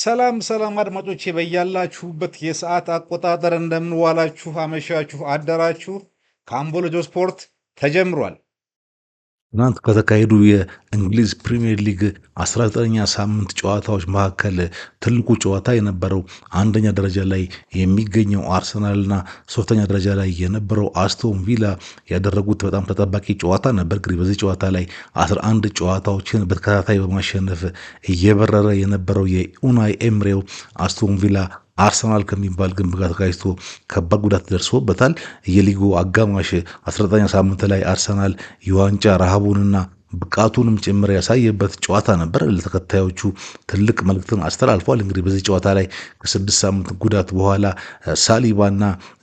ሰላም አድማጮቼ በያላችሁበት የሰዓት አቆጣጠር እንደምንዋላችሁ አመሻችሁ አደራችሁ። ከአምቦሎጆ ስፖርት ተጀምሯል። ትናንት ከተካሄዱ የእንግሊዝ ፕሪሚየር ሊግ 19ኛ ሳምንት ጨዋታዎች መካከል ትልቁ ጨዋታ የነበረው አንደኛ ደረጃ ላይ የሚገኘው አርሰናልና ሶስተኛ ደረጃ ላይ የነበረው አስቶን ቪላ ያደረጉት በጣም ተጠባቂ ጨዋታ ነበር። እንግዲህ በዚህ ጨዋታ ላይ 11 ጨዋታዎችን በተከታታይ በማሸነፍ እየበረረ የነበረው የኡናይ ኤምሬው አስቶን ቪላ አርሰናል ከሚባል ግንብ ጋር ተጋጭቶ ከባድ ጉዳት ደርሶበታል። የሊጉ አጋማሽ 19ኛ ሳምንት ላይ አርሰናል የዋንጫ ረሃቡንና ብቃቱንም ጭምር ያሳየበት ጨዋታ ነበር። ለተከታዮቹ ትልቅ መልእክትን አስተላልፏል። እንግዲህ በዚህ ጨዋታ ላይ ከ6 ሳምንት ጉዳት በኋላ ሳሊባና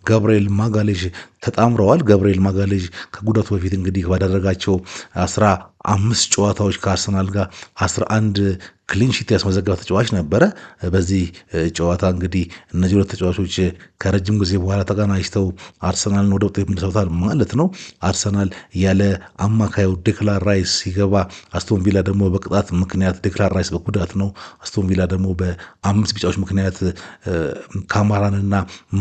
ገብርኤል ማጋሌዥ ተጣምረዋል። ገብርኤል ማጋሌዥ ከጉዳቱ በፊት እንግዲህ ባደረጋቸው 15 ጨዋታዎች ከአርሰናል ጋር 11 ክሊንሺት ያስመዘገበ ተጫዋች ነበረ። በዚህ ጨዋታ እንግዲህ እነዚህ ሁለት ተጫዋቾች ከረጅም ጊዜ በኋላ ተቀናጅተው አርሰናልን ወደ ውጤት መልሰውታል ማለት ነው። አርሰናል ያለ አማካዩ ዴክላን ራይስ ሲገባ፣ አስቶን ቪላ ደግሞ በቅጣት ምክንያት ዴክላን ራይስ በጉዳት ነው። አስቶን ቪላ ደግሞ በ5 ቢጫዎች ምክንያት ካማራንና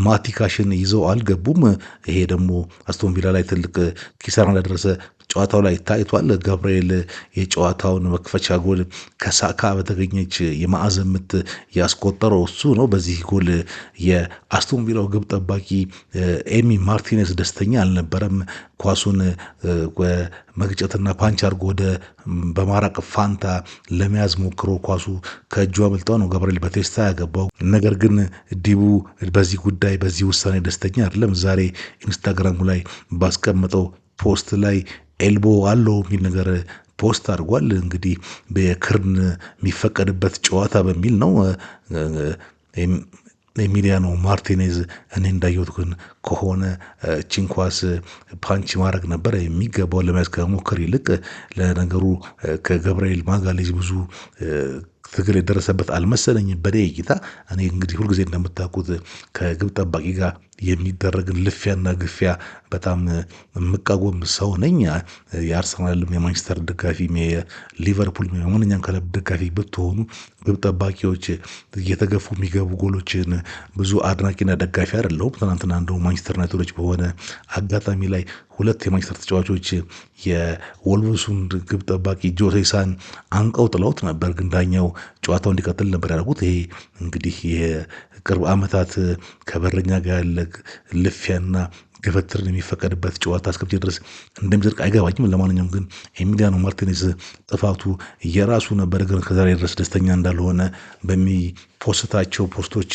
ማቲካሽን ይዘው አልገቡም። ይሄ ደግሞ አስቶን ቪላ ላይ ትልቅ ኪሳራ እንደደረሰ ጨዋታው ላይ ታይቷል። ገብርኤል የጨዋታውን መክፈቻ ጎል ከሳካ በተገኘች የማዕዘን ምት ያስቆጠረው እሱ ነው። በዚህ ጎል የአስቶን ቪላው ግብ ጠባቂ ኤሚ ማርቲኔዝ ደስተኛ አልነበረም። ኳሱን መግጨትና ፓንች አድርጎ ወደ በማራቅ ፋንታ ለመያዝ ሞክሮ ኳሱ ከእጁ አመልጠው ነው ገብርኤል በቴስታ ያገባው። ነገር ግን ዲቡ በዚህ ጉዳይ በዚህ ውሳኔ ደስተኛ አይደለም። ዛሬ ኢንስታግራሙ ላይ ባስቀመጠው ፖስት ላይ ኤልቦ አለው የሚል ነገር ፖስት አድርጓል። እንግዲህ በክርን የሚፈቀድበት ጨዋታ በሚል ነው። ኤሚሊያኖ ማርቲኔዝ እኔ እንዳየሁት ግን ከሆነ እቺን ኳስ ፓንች ማድረግ ነበረ የሚገባው ለመያዝ ከሞከር ይልቅ። ለነገሩ ከገብርኤል ማጋሌዥ ብዙ ትግል የደረሰበት አልመሰለኝም በኔ እይታ። እኔ እንግዲህ ሁልጊዜ እንደምታውቁት ከግብ ጠባቂ ጋር የሚደረግን ልፊያና ግፊያ በጣም የምቃወም ሰው ነኝ። የአርሰናልም የማንቸስተር ደጋፊም የሊቨርፑል የማንኛውም ክለብ ደጋፊ ብትሆኑ ግብ ጠባቂዎች እየተገፉ የሚገቡ ጎሎችን ብዙ አድናቂና ደጋፊ አይደለሁም። ትናንትና እንደውም ማንቸስተር ዩናይትዶች በሆነ አጋጣሚ ላይ ሁለት የማንቸስተር ተጫዋቾች የወልቭሱን ግብ ጠባቂ ጆሴሳን አንቀው ጥለውት ነበር፣ ግን ዳኛው ጨዋታው እንዲቀጥል ነበር ያደረጉት። ይሄ እንግዲህ የቅርብ ዓመታት ከበረኛ ጋር ያለ ልፊያና ገፈትርን የሚፈቀድበት ጨዋታ እስከ ድረስ እንደሚዘልቅ አይገባኝም። ለማንኛውም ግን ኤሚሊያኖ ማርቲኔዝ ጥፋቱ የራሱ ነበር፣ ግን ከዛሬ ድረስ ደስተኛ እንዳልሆነ በሚፖስታቸው ፖስቶች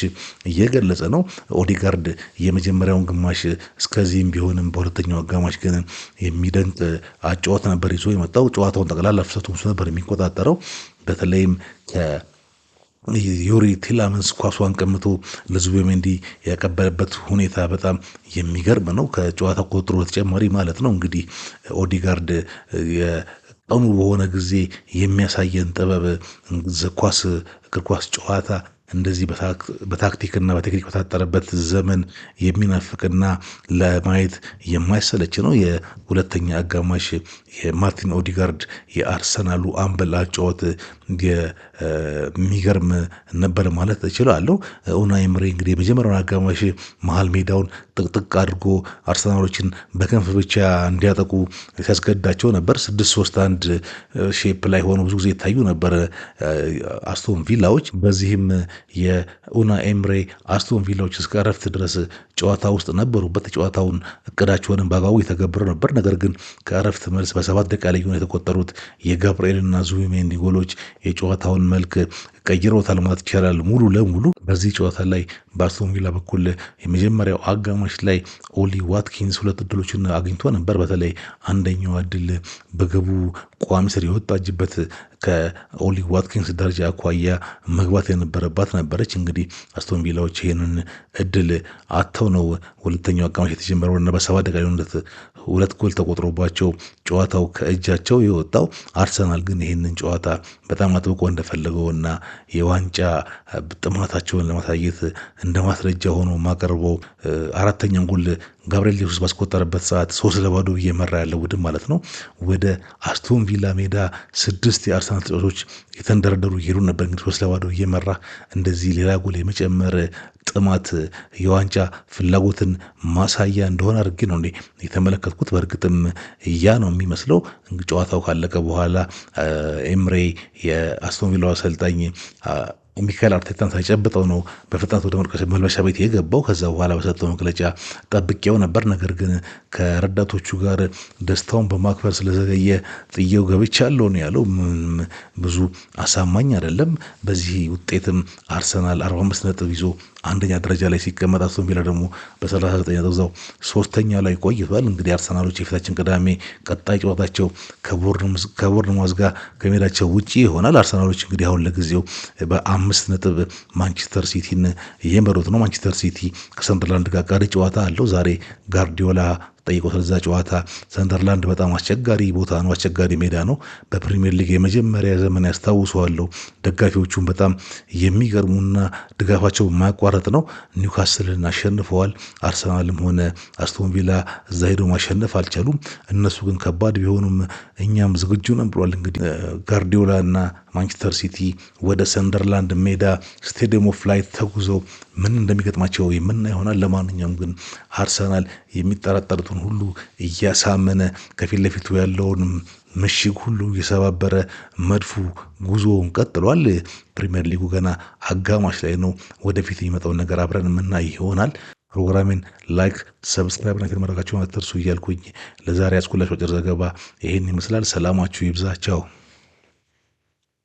እየገለጸ ነው። ኦዲጋርድ የመጀመሪያውን ግማሽ እስከዚህም ቢሆንም በሁለተኛው አጋማሽ ግን የሚደንቅ አጨዋወት ነበር ይዞ የመጣው። ጨዋታውን ጠቅላላ ፍሰቱን እሱ ነበር የሚቆጣጠረው። በተለይም ዩሪ ቲላመንስ ኳሷን ቀምቶ ለዙቢሜንዲ ያቀበለበት ሁኔታ በጣም የሚገርም ነው። ከጨዋታ ቁጥጥሩ በተጨማሪ ማለት ነው። እንግዲህ ኦዲጋርድ ቀኑ በሆነ ጊዜ የሚያሳየን ጥበብ እግር ኳስ ጨዋታ እንደዚህ በታክቲክና በቴክኒክ በታጠረበት ዘመን የሚናፍቅና ለማየት የማይሰለች ነው። የሁለተኛ አጋማሽ የማርቲን ኦዲጋርድ የአርሰናሉ አምበል አጨዋወት የሚገርም ነበር ማለት እችላለሁ። ኡናይ ኤምሬ እንግዲህ የመጀመሪያውን አጋማሽ መሀል ሜዳውን ጥቅጥቅ አድርጎ አርሰናሎችን በክንፍ ብቻ እንዲያጠቁ ሲያስገዳቸው ነበር። 6-3-1 ሼፕ ላይ ሆኖ ብዙ ጊዜ ይታዩ ነበር አስቶን ቪላዎች። በዚህም የኡናይ ኤምሬ አስቶን ቪላዎች እስከ እረፍት ድረስ ጨዋታ ውስጥ ነበሩበት። ጨዋታውን እቅዳቸውንም በአግባቡ የተገበሩ ነበር። ነገር ግን ከእረፍት መልስ በ7 ደቂቃ ላይ የተቆጠሩት የጋብርኤልና ዙቢሜንዲ ጎሎች የጨዋታውን መልክ ቀይረውታል ማለት ይቻላል ሙሉ ለሙሉ። በዚህ ጨዋታ ላይ በአስቶን ቪላ በኩል የመጀመሪያው አጋማሽ ላይ ኦሊ ዋትኪንስ 2 እድሎችን አግኝቶ ነበር። በተለይ አንደኛው እድል በግቡ ቋሚ ስር የወጣችበት ከኦሊ ዋትኪንስ ደረጃ አኳያ መግባት የነበረባት ነበረች። እንግዲህ አስቶን ቪላዎች ይህንን እድል አተው ነው ሁለተኛው አጋማሽ የተጀመረው እና በ7 ደቂቃ 2 ጎል ተቆጥሮባቸው ጨዋታው ከእጃቸው የወጣው። አርሰናል ግን ይህንን ጨዋታ በጣም አጥብቆ እንደፈለገውና የዋንጫ ጥማታቸውን ለማሳየት እንደ ማስረጃ ሆኖ ማቀርበው አራተኛውን ጎል ጋብርኤል ጄሱስ ባስቆጠረበት ሰዓት 3-0 እየመራ ያለው ቡድን ማለት ነው ወደ አስቶን ቪላ ሜዳ 6 የአርሰናል ተጫዋቾች የተንደረደሩ እየሄዱ ነበር። እንግዲህ 3-0 እየመራ እንደዚህ ሌላ ጎል የመጨመር ጥማት የዋንጫ ፍላጎትን ማሳያ እንደሆነ አድርጌ ነው የተመለከትኩት። በእርግጥም ያ ነው የሚመስለው። ጨዋታው ካለቀ በኋላ ኤምሬ የአስቶን ቪላ አሰልጣኝ ሚካኤል አርቴታን ሳይጨብጠው ነው በፍጥነት ወደ መልበሻ ቤት የገባው። ከዛ በኋላ በሰጠው መግለጫ ጠብቄው ነበር፣ ነገር ግን ከረዳቶቹ ጋር ደስታውን በማክበር ስለዘገየ ጥዬው ገብቻለሁ ነው ያለው። ብዙ አሳማኝ አይደለም። በዚህ ውጤትም አርሰናል 45 ነጥብ ይዞ አንደኛ ደረጃ ላይ ሲቀመጥ አስቶን ቪላ ደግሞ በ39 ነጥብ እዛው ሶስተኛ ላይ ቆይቷል። እንግዲህ አርሰናሎች የፊታችን ቅዳሜ ቀጣይ ጨዋታቸው ከቦርንማውዝ ጋር ከሜዳቸው ውጪ ይሆናል። አርሰናሎች እንግዲህ አሁን ለጊዜው በ5 ነጥብ ማንቸስተር ሲቲን እየመሩት ነው። ማንቸስተር ሲቲ ከሰንደርላንድ ጋር ቀሪ ጨዋታ አለው ዛሬ። ጋርዲዮላ ጠይቆ ስለዛ ጨዋታ ሰንደርላንድ በጣም አስቸጋሪ ቦታ ነው፣ አስቸጋሪ ሜዳ ነው። በፕሪሚየር ሊግ የመጀመሪያ ዘመን ያስታውሰዋለሁ። ደጋፊዎቹም በጣም የሚገርሙና ድጋፋቸው የማያቋረጥ ነው። ኒውካስልን አሸንፈዋል። አርሰናልም ሆነ አስቶን ቪላ እዛ ሄደው ማሸነፍ አልቻሉም። እነሱ ግን ከባድ ቢሆኑም እኛም ዝግጁ ነን ብሏል። እንግዲህ ጋርዲዮላ እና ማንቸስተር ሲቲ ወደ ሰንደርላንድ ሜዳ ስቴዲየም ኦፍ ላይት ተጉዘው ምን እንደሚገጥማቸው የምና ይሆናል። ለማንኛውም ግን አርሰናል የሚጠራጠሩትን ሁሉ እያሳመነ ከፊት ለፊቱ ያለውን ምሽግ ሁሉ እየሰባበረ መድፉ ጉዞውን ቀጥሏል። ፕሪሚየር ሊጉ ገና አጋማሽ ላይ ነው። ወደፊት የሚመጣውን ነገር አብረን የምናይ ይሆናል። ፕሮግራሜን ላይክ፣ ሰብስክራይብ እና ማድረጋችሁን አትርሱ እያልኩኝ ለዛሬ ያስኩላችሁ አጭር ዘገባ ይሄን ይመስላል። ሰላማችሁ ይብዛቸው።